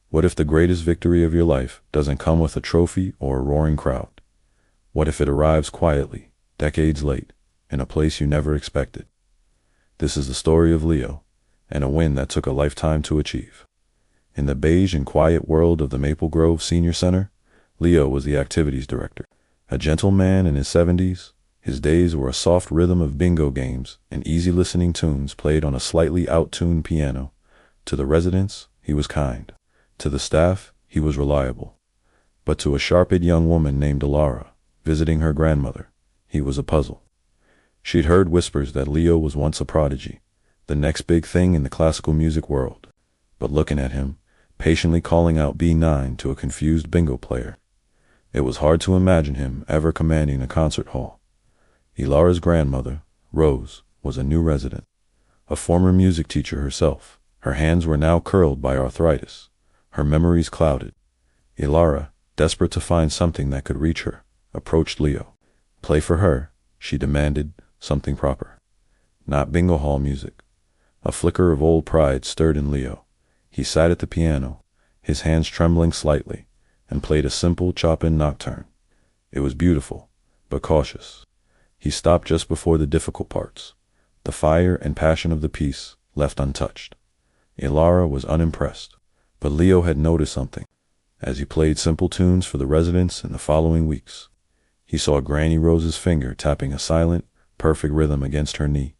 What if the greatest victory of your life doesn't come with a trophy or a roaring crowd? What if it arrives quietly, decades late, in a place you never expected? This is the story of Leo, and a win that took a lifetime to achieve. In the beige and quiet world of the Maple Grove Senior Center, Leo was the activities director. A gentle man in his 70s, his days were a soft rhythm of bingo games and easy listening tunes played on a slightly out-tuned piano. To the residents, he was kind. To the staff, he was reliable. But to a sharp-eyed young woman named Alara, visiting her grandmother, he was a puzzle. She'd heard whispers that Leo was once a prodigy, the next big thing in the classical music world. But looking at him, patiently calling out B9 to a confused bingo player, it was hard to imagine him ever commanding a concert hall. Ilara's grandmother, Rose, was a new resident, a former music teacher herself. Her hands were now curled by arthritis, her memories clouded. Ilara, desperate to find something that could reach her, approached Leo. Play for her, she demanded, something proper. Not bingo hall music. A flicker of old pride stirred in Leo. He sat at the piano, his hands trembling slightly, and played a simple chop-in nocturne. It was beautiful, but cautious. He stopped just before the difficult parts, the fire and passion of the piece left untouched. Ilara was unimpressed, but Leo had noticed something. As he played simple tunes for the residents in the following weeks, he saw Granny Rose's finger tapping a silent, perfect rhythm against her knee.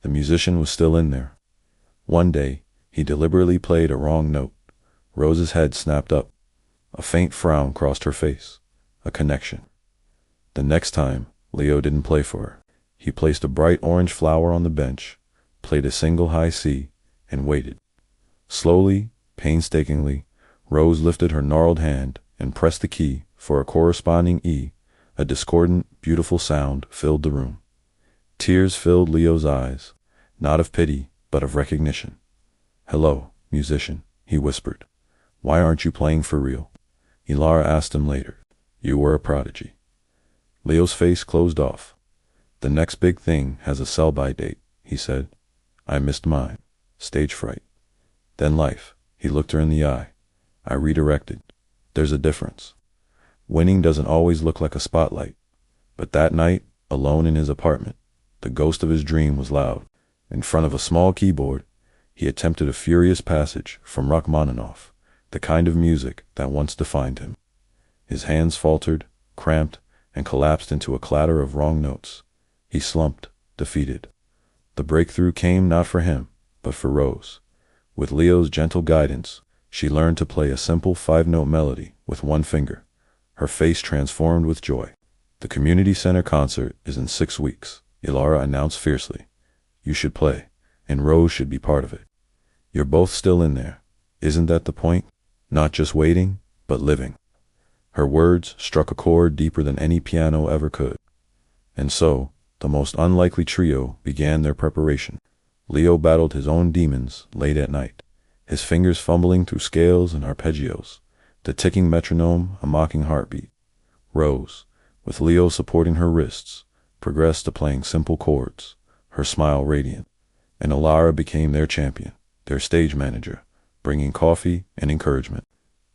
The musician was still in there. One day, he deliberately played a wrong note. Rose's head snapped up. A faint frown crossed her face. A connection. The next time, Leo didn't play for her. He placed a bright orange flower on the bench, played a single high C, and waited. Slowly, painstakingly, Rose lifted her gnarled hand and pressed the key for a corresponding E. A discordant, beautiful sound filled the room. Tears filled Leo's eyes, not of pity, but of recognition. "Hello, musician," he whispered. "Why aren't you playing for real?" Ilara asked him later. "You were a prodigy." Leo's face closed off. "The next big thing has a sell-by date," he said. "I missed mine. Stage fright. Then life." He looked her in the eye. "I redirected. There's a difference. Winning doesn't always look like a spotlight." But that night, alone in his apartment, the ghost of his dream was loud. In front of a small keyboard, he attempted a furious passage from Rachmaninoff, the kind of music that once defined him. His hands faltered, cramped, and collapsed into a clatter of wrong notes. He slumped, defeated. The breakthrough came not for him, but for Rose. With Leo's gentle guidance, she learned to play a simple 5-note melody with one finger. Her face transformed with joy. "The community center concert is in 6 weeks," Ilara announced fiercely. "You should play, and Rose should be part of it. You're both still in there. Isn't that the point? Not just waiting, but living." Her words struck a chord deeper than any piano ever could. And so, the most unlikely trio began their preparation. Leo battled his own demons late at night, his fingers fumbling through scales and arpeggios, the ticking metronome a mocking heartbeat. Rose, with Leo supporting her wrists, progressed to playing simple chords, her smile radiant. And Ilara became their champion, their stage manager, bringing coffee and encouragement.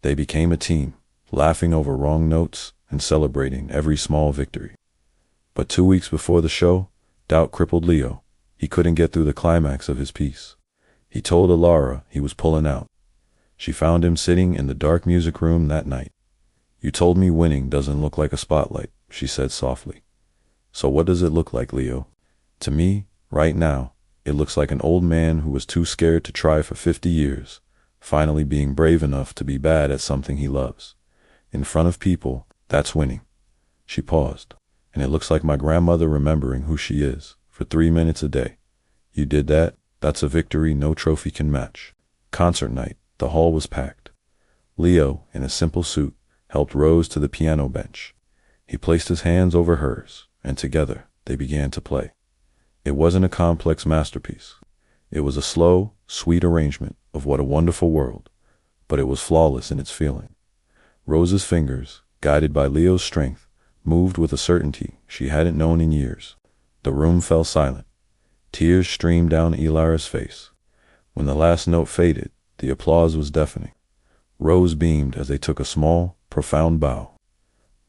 They became a team, laughing over wrong notes and celebrating every small victory. But 2 weeks before the show, doubt crippled Leo. He couldn't get through the climax of his piece. He told Ilara he was pulling out. She found him sitting in the dark music room that night. "You told me winning doesn't look like a spotlight," she said softly. "So what does it look like, Leo?" "To me, right now, it looks like an old man who was too scared to try for 50 years, finally being brave enough to be bad at something he loves. In front of people, that's winning." She paused. "And it looks like my grandmother remembering who she is, for 3 minutes a day. You did that, that's a victory no trophy can match." Concert night, the hall was packed. Leo, in a simple suit, helped Rose to the piano bench. He placed his hands over hers, and together they began to play. It wasn't a complex masterpiece. It was a slow, sweet arrangement of What a Wonderful World, but it was flawless in its feeling. Rose's fingers, guided by Leo's strength, moved with a certainty she hadn't known in years. The room fell silent. Tears streamed down Ilara's face. When the last note faded, the applause was deafening. Rose beamed as they took a small, profound bow.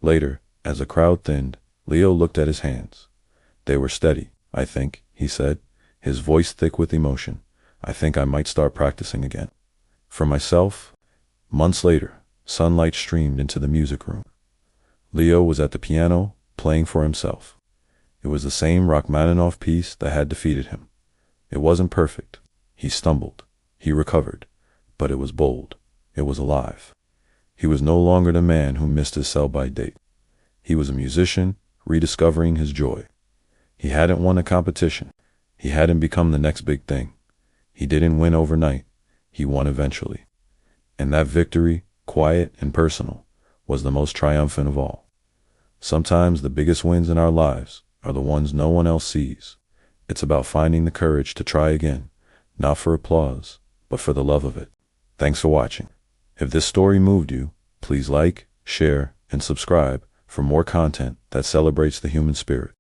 Later, as the crowd thinned, Leo looked at his hands. They were steady, I think, he said, his voice thick with emotion. I think I might start practicing again. For myself, months later, sunlight streamed into the music room. Leo was at the piano, playing for himself. It was the same Rachmaninoff piece that had defeated him. It wasn't perfect. He stumbled. He recovered. But it was bold. It was alive. He was no longer the man who missed his sell-by date. He was a musician, rediscovering his joy. He hadn't won a competition. He hadn't become the next big thing. He didn't win overnight. He won eventually. And that victory, quiet and personal, was the most triumphant of all. Sometimes the biggest wins in our lives are the ones no one else sees. It's about finding the courage to try again, not for applause, but for the love of it. Thanks for watching. If this story moved you, please like, share, and subscribe for more content that celebrates the human spirit.